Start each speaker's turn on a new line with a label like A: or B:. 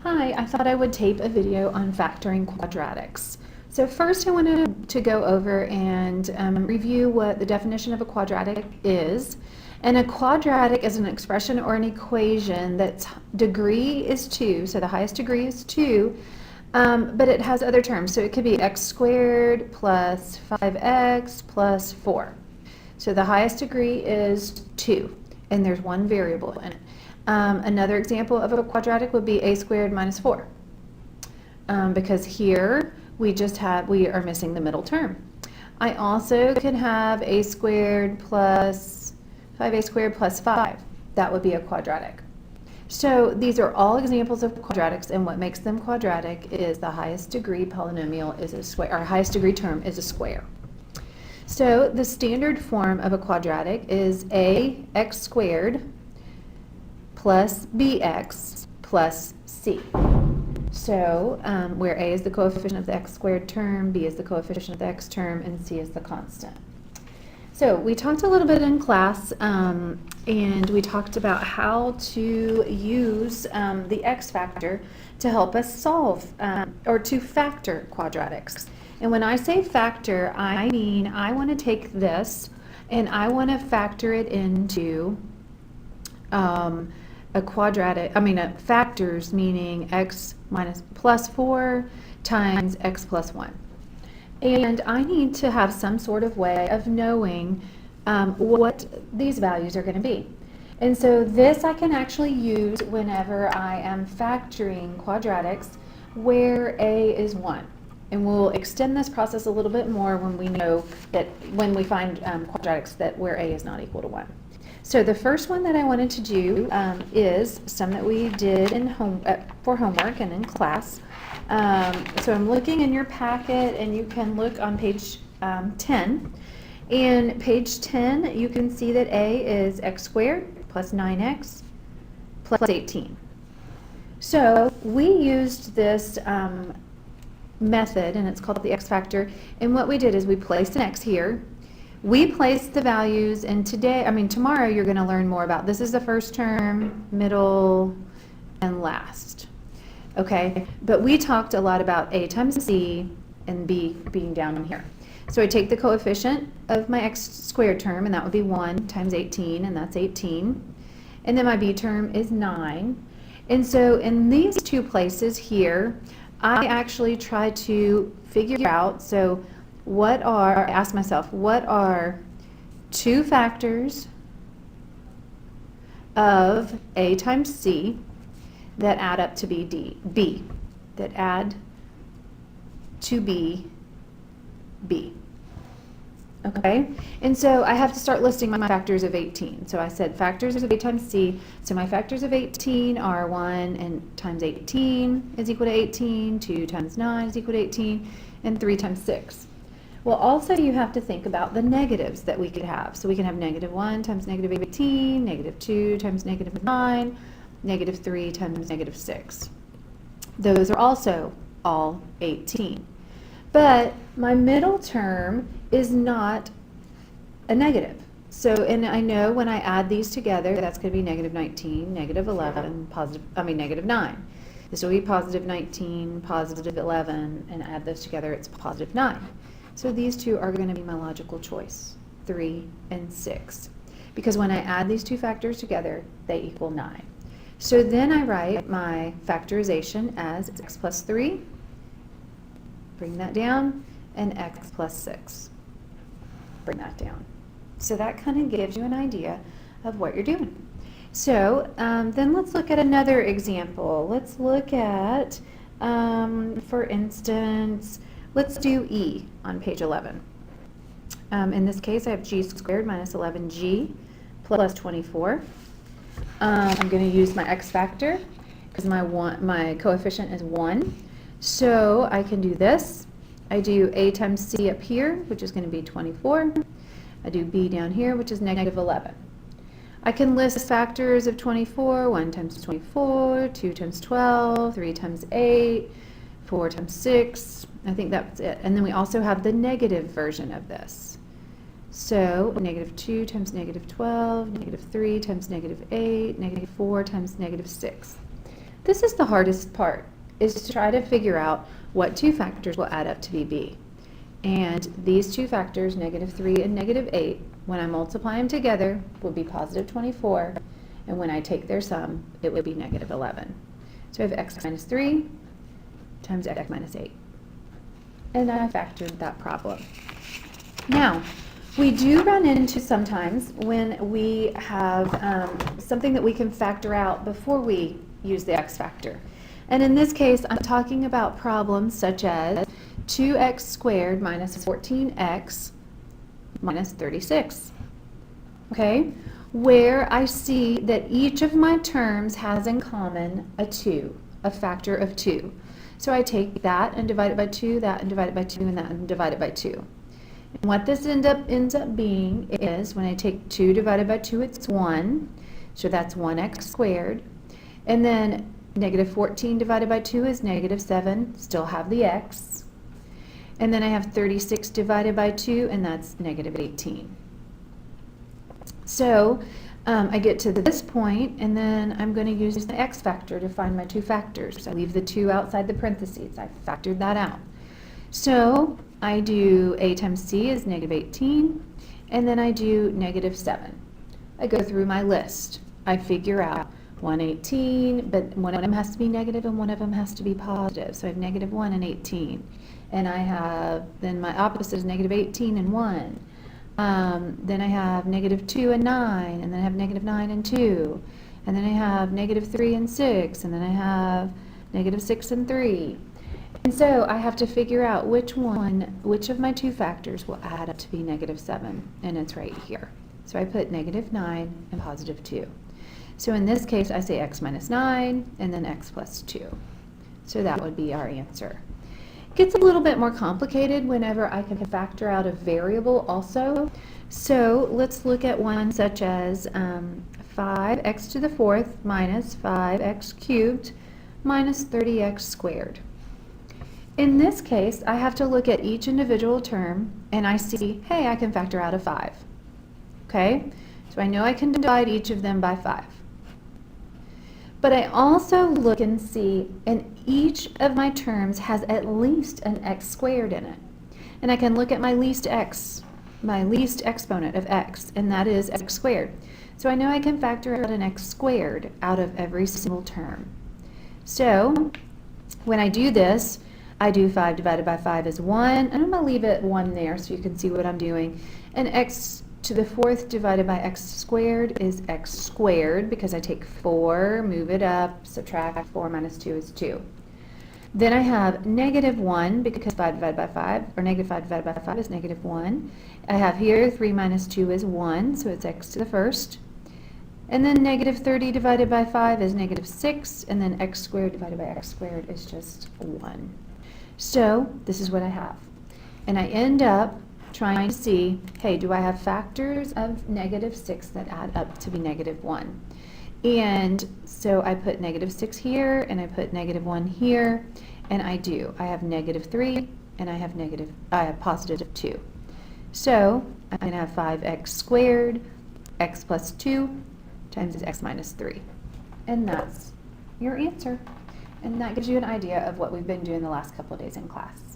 A: Hi, I thought I would tape a video on factoring quadratics. So first I wanted to go over and review what the definition of a quadratic is. And a quadratic is an expression or an equation that's degree is 2, so the highest degree is 2, but it has other terms. So it could be x squared plus 5x plus 4. So the highest degree is 2, and there's one variable in it. Another example of a quadratic would be a squared minus 4, because here we are missing the middle term. I also could have a squared plus 5a squared plus 5. That would be a quadratic. So these are all examples of quadratics, and what makes them quadratic is the highest degree polynomial is a square, or highest degree term is a square. So the standard form of a quadratic is ax squared plus bx plus c. So where a is the coefficient of the x squared term, b is the coefficient of the x term, and c is the constant. So we talked a little bit in class, and we talked about how to use the x factor to help us solve or to factor quadratics. And when I say factor, I mean I want to take this and I want to factor it into a quadratic, factors, meaning x minus plus 4 times x plus 1. And I need to have some sort of way of knowing what these values are going to be. And so this I can actually use whenever I am factoring quadratics where a is 1. And we'll extend this process a little bit more when we know that when we find quadratics that where a is not equal to 1. So the first one that I wanted to do is some that we did for homework and in class. So I'm looking in your packet, and you can look on page 10. And page 10, you can see that a is x squared plus 9x plus 18. So we used this method, and it's called the x factor. And what we did is we placed an x here. We placed the values, and tomorrow you're going to learn more about this is the first term, middle, and last. Okay, but we talked a lot about a times c and b being down here. So I take the coefficient of my x squared term, and that would be 1 times 18, and that's 18. And then my b term is 9. And so in these two places here, I actually try to figure out, I ask myself, what are two factors of a times c that add up to b, that add to b. Okay, and so I have to start listing my factors of 18. So I said factors of a times c. So my factors of 18 are 1 and times 18 is equal to 18, 2 times 9 is equal to 18, and 3 times 6. Well, also you have to think about the negatives that we could have. So we can have negative 1 times negative 18, negative 2 times negative 9, negative 3 times negative 6. Those are also all 18. But my middle term is not a negative. So, and I know when I add these together, that's going to be negative 19, negative 11, negative 9. This will be positive 19, positive 11, and add those together, it's positive 9. So these two are going to be my logical choice, 3 and 6. Because when I add these two factors together, they equal 9. So then I write my factorization as x plus 3, bring that down, and x plus 6, bring that down. So that kind of gives you an idea of what you're doing. So then let's look at another example. Let's look at, for instance, let's do E on page 11. In this case, I have g squared minus 11g plus 24. I'm going to use my x factor because my coefficient is 1. So I can do this. I do a times c up here, which is going to be 24. I do b down here, which is negative 11. I can list factors of 24, 1 times 24, 2 times 12, 3 times 8, 4 times 6. I think that's it. And then we also have the negative version of this. So negative 2 times negative 12, negative 3 times negative 8, negative 4 times negative 6. This is the hardest part, is to try to figure out what two factors will add up to be b. And these two factors, -3 and -8, when I multiply them together, will be +24, and when I take their sum, it would be -11. So I have x minus 3 times x minus 8. And I factored that problem. Now, we do run into sometimes when we have something that we can factor out before we use the x factor. And in this case, I'm talking about problems such as 2x squared minus 14x minus 36. Okay? Where I see that each of my terms has in common a 2, a factor of 2. So I take that and divide it by 2, that and divide it by 2, and that and divide it by 2. And what this ends up being is, when I take 2 divided by 2, it's 1. So that's 1x squared. And then -14 divided by 2 is -7, still have the x. And then I have 36 divided by 2, and that's -18. So I get to this point, and then I'm going to use the x factor to find my two factors. I leave the 2 outside the parentheses. I factored that out. So I do a times c is -18, and then I do -7. I go through my list. I figure out 118, but one of them has to be negative and one of them has to be positive. So I have -1 and 18. And I have, then my opposite is -18 and 1. Then I have -2 and 9, and then I have -9 and 2. And then I have -3 and 6, and then I have -6 and 3. And so I have to figure out which of my two factors will add up to be -7, and it's right here. So I put -9 and +2. So in this case, I say x minus 9, and then x plus 2. So that would be our answer. It gets a little bit more complicated whenever I can factor out a variable also. So let's look at one such as 5x to the 4th minus 5x cubed minus 30x squared. In this case, I have to look at each individual term, and I see, hey, I can factor out a 5. Okay? So I know I can divide each of them by 5. But I also look and see, and each of my terms has at least an x squared in it. And I can look at my least exponent of x, and that is x squared. So I know I can factor out an x squared out of every single term. So when I do this, I do 5 divided by 5 is 1, and I'm going to leave it 1 there so you can see what I'm doing. And x to the 4th divided by x squared is x squared, because I take 4, move it up, subtract 4 minus 2 is 2. Then I have -1, because 5 divided by 5, or -5 divided by 5 is -1. I have here 3 minus 2 is 1, so it's x to the 1st. And then -30 divided by 5 is -6, and then x squared divided by x squared is just 1. So this is what I have. And I end up trying to see, hey, do I have factors of -6 that add up to be -1? And so I put -6 here, and I put -1 here, and I do. I have -3, and I have +2. So I'm going to have 5x squared, x plus 2, times x minus 3. And that's your answer. And that gives you an idea of what we've been doing the last couple of days in class.